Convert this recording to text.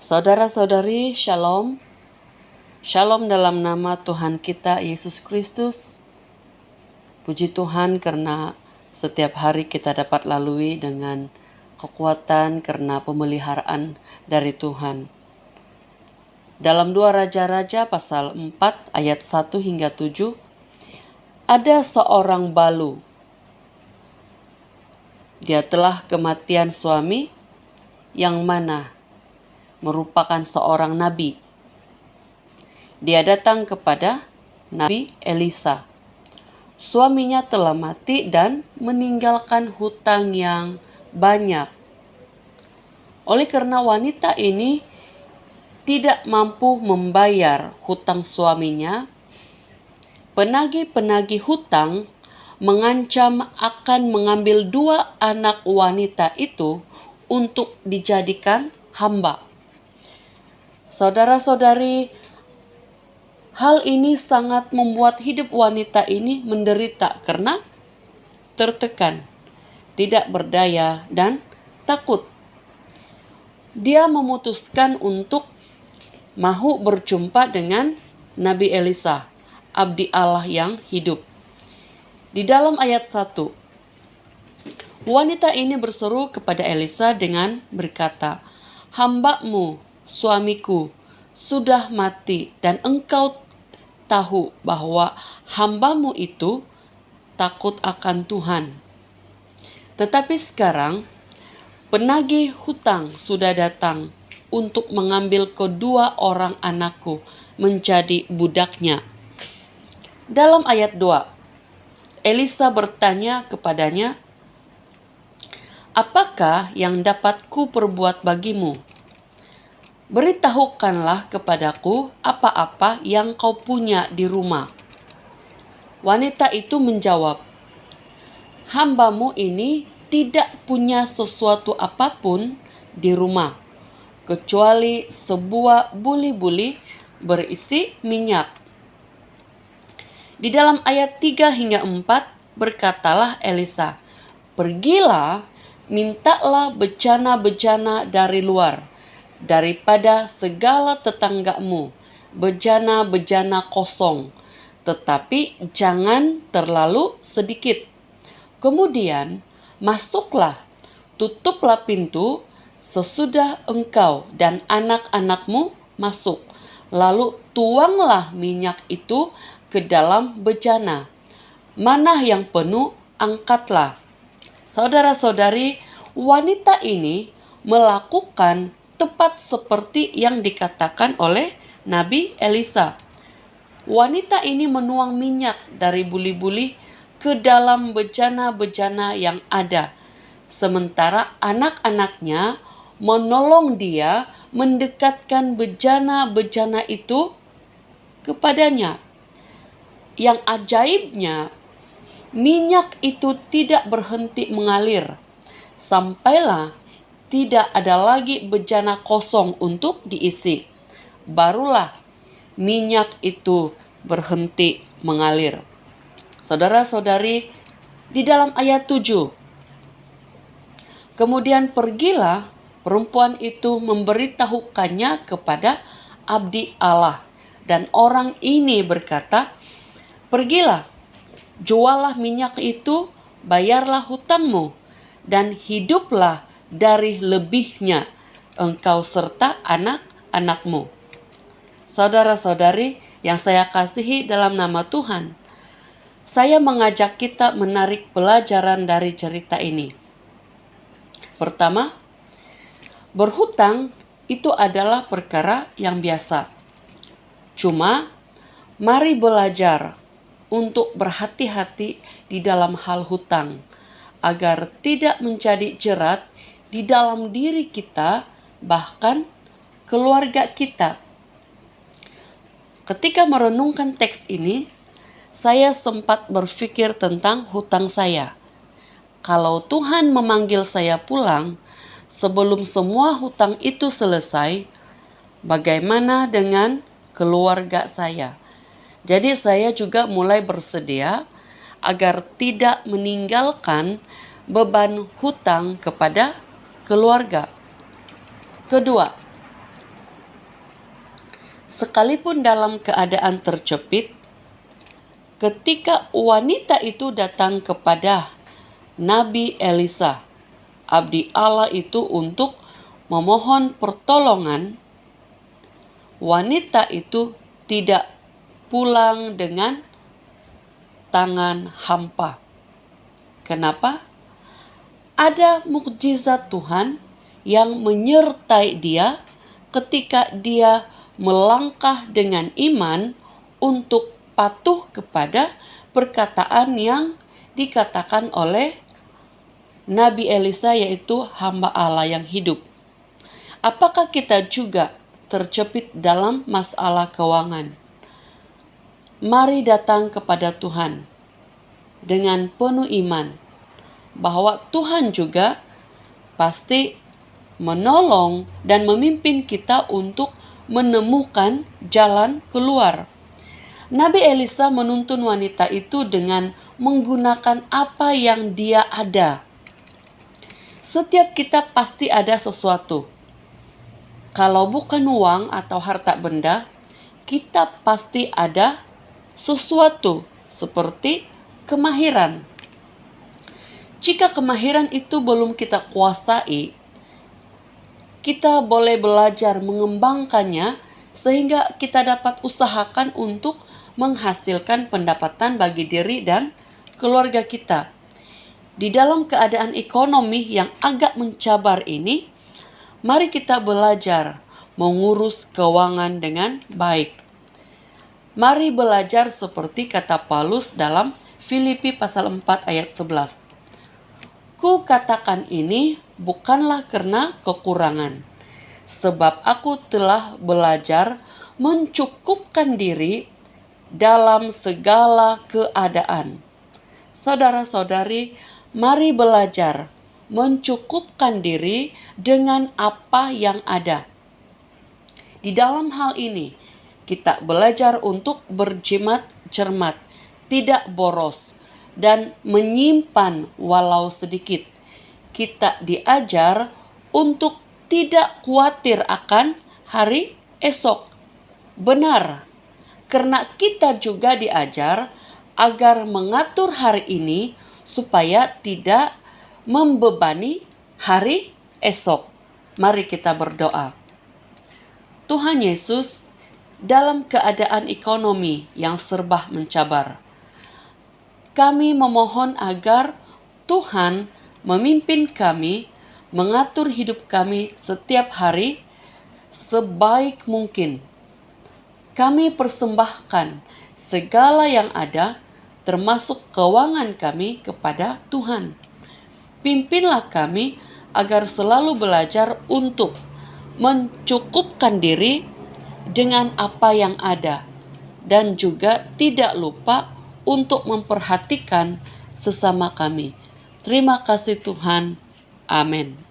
Saudara-saudari, Shalom. Shalom dalam nama Tuhan kita Yesus Kristus. Puji Tuhan karena setiap hari kita dapat lalui dengan kekuatan karena pemeliharaan dari Tuhan. Dalam 2 Raja-Raja pasal 4 ayat 1 hingga 7, ada seorang balu. Dia telah kematian suami yang mana merupakan seorang nabi. Dia datang kepada Nabi Elisa. Suaminya telah mati dan meninggalkan hutang yang banyak. Oleh karena wanita ini tidak mampu membayar hutang suaminya, penagih-penagih hutang mengancam akan mengambil 2 anak wanita itu untuk dijadikan hamba. Saudara-saudari, hal ini sangat membuat hidup wanita ini menderita karena tertekan, tidak berdaya, dan takut. Dia memutuskan untuk mahu berjumpa dengan Nabi Elisa, abdi Allah yang hidup. Di dalam ayat 1, wanita ini berseru kepada Elisa dengan berkata, "Hamba-Mu, suamiku, sudah mati dan engkau tahu bahwa hamba-Mu itu takut akan Tuhan. Tetapi sekarang penagih hutang sudah datang untuk mengambil kedua orang anakku menjadi budaknya." Dalam ayat 2, Elisa bertanya kepadanya, "Apakah yang dapat ku perbuat bagimu? Beritahukanlah kepadaku apa-apa yang kau punya di rumah." Wanita itu menjawab, "Hamba-Mu ini tidak punya sesuatu apapun di rumah, kecuali sebuah buli-buli berisi minyak." Di dalam ayat 3 hingga 4 berkatalah Elisa, "Pergilah, mintalah bejana-bejana dari luar, daripada segala tetanggamu, bejana-bejana kosong, tetapi jangan terlalu sedikit. Kemudian masuklah, tutuplah pintu sesudah engkau dan anak-anakmu masuk. Lalu tuanglah minyak itu ke dalam bejana. Mana yang penuh, angkatlah." Saudara-saudari, wanita ini melakukan tepat seperti yang dikatakan oleh Nabi Elisa. Wanita ini menuang minyak dari buli-buli ke dalam bejana-bejana yang ada, sementara anak-anaknya menolong dia mendekatkan bejana-bejana itu kepadanya. Yang ajaibnya, minyak itu tidak berhenti mengalir, sampailah tidak ada lagi bejana kosong untuk diisi. Barulah minyak itu berhenti mengalir. Saudara-saudari, di dalam ayat 7, kemudian pergilah perempuan itu memberitahukannya kepada abdi Allah. Dan orang ini berkata, "Pergilah, jualah minyak itu, bayarlah hutangmu, dan hiduplah dari lebihnya engkau serta anak-anakmu." Saudara-saudari yang saya kasihi dalam nama Tuhan, saya mengajak kita menarik pelajaran dari cerita ini. Pertama, berhutang itu adalah perkara yang biasa. Cuma mari belajar untuk berhati-hati di dalam hal hutang, agar tidak menjadi jerat di dalam diri kita, bahkan keluarga kita. Ketika merenungkan teks ini, saya sempat berpikir tentang hutang saya. Kalau Tuhan memanggil saya pulang sebelum semua hutang itu selesai, bagaimana dengan keluarga saya? Jadi saya juga mulai bersedia agar tidak meninggalkan beban hutang kepada keluarga. Kedua, sekalipun dalam keadaan terjepit, ketika wanita itu datang kepada Nabi Elisa, abdi Allah itu, untuk memohon pertolongan, wanita itu tidak pulang dengan tangan hampa. Kenapa? Ada mukjizat Tuhan yang menyertai dia ketika dia melangkah dengan iman untuk patuh kepada perkataan yang dikatakan oleh Nabi Elisa, yaitu hamba Allah yang hidup. Apakah kita juga terjepit dalam masalah keuangan? Mari datang kepada Tuhan dengan penuh iman bahwa Tuhan juga pasti menolong dan memimpin kita untuk menemukan jalan keluar. Nabi Elisa menuntun wanita itu dengan menggunakan apa yang dia ada. Setiap kita pasti ada sesuatu. Kalau bukan uang atau harta benda, kita pasti ada sesuatu seperti kemahiran. Jika kemahiran itu belum kita kuasai, kita boleh belajar mengembangkannya sehingga kita dapat usahakan untuk menghasilkan pendapatan bagi diri dan keluarga kita. Di dalam keadaan ekonomi yang agak mencabar ini, mari kita belajar mengurus keuangan dengan baik. Mari belajar seperti kata Paulus dalam Filipi pasal 4 ayat 11. Ku katakan ini bukanlah karena kekurangan, sebab aku telah belajar mencukupkan diri dalam segala keadaan. Saudara-saudari, mari belajar mencukupkan diri dengan apa yang ada. Di dalam hal ini, kita belajar untuk berjimat cermat, tidak boros, dan menyimpan walau sedikit. Kita diajar untuk tidak khawatir akan hari esok. Benar, karena kita juga diajar agar mengatur hari ini supaya tidak membebani hari esok. Mari kita berdoa. Tuhan Yesus, dalam keadaan ekonomi yang serba mencabar, kami memohon agar Tuhan memimpin kami, mengatur hidup kami setiap hari sebaik mungkin. Kami persembahkan segala yang ada, termasuk keuangan kami, kepada Tuhan. Pimpinlah kami agar selalu belajar untuk mencukupkan diri dengan apa yang ada, dan juga tidak lupa untuk memperhatikan sesama kami. Terima kasih Tuhan. Amin.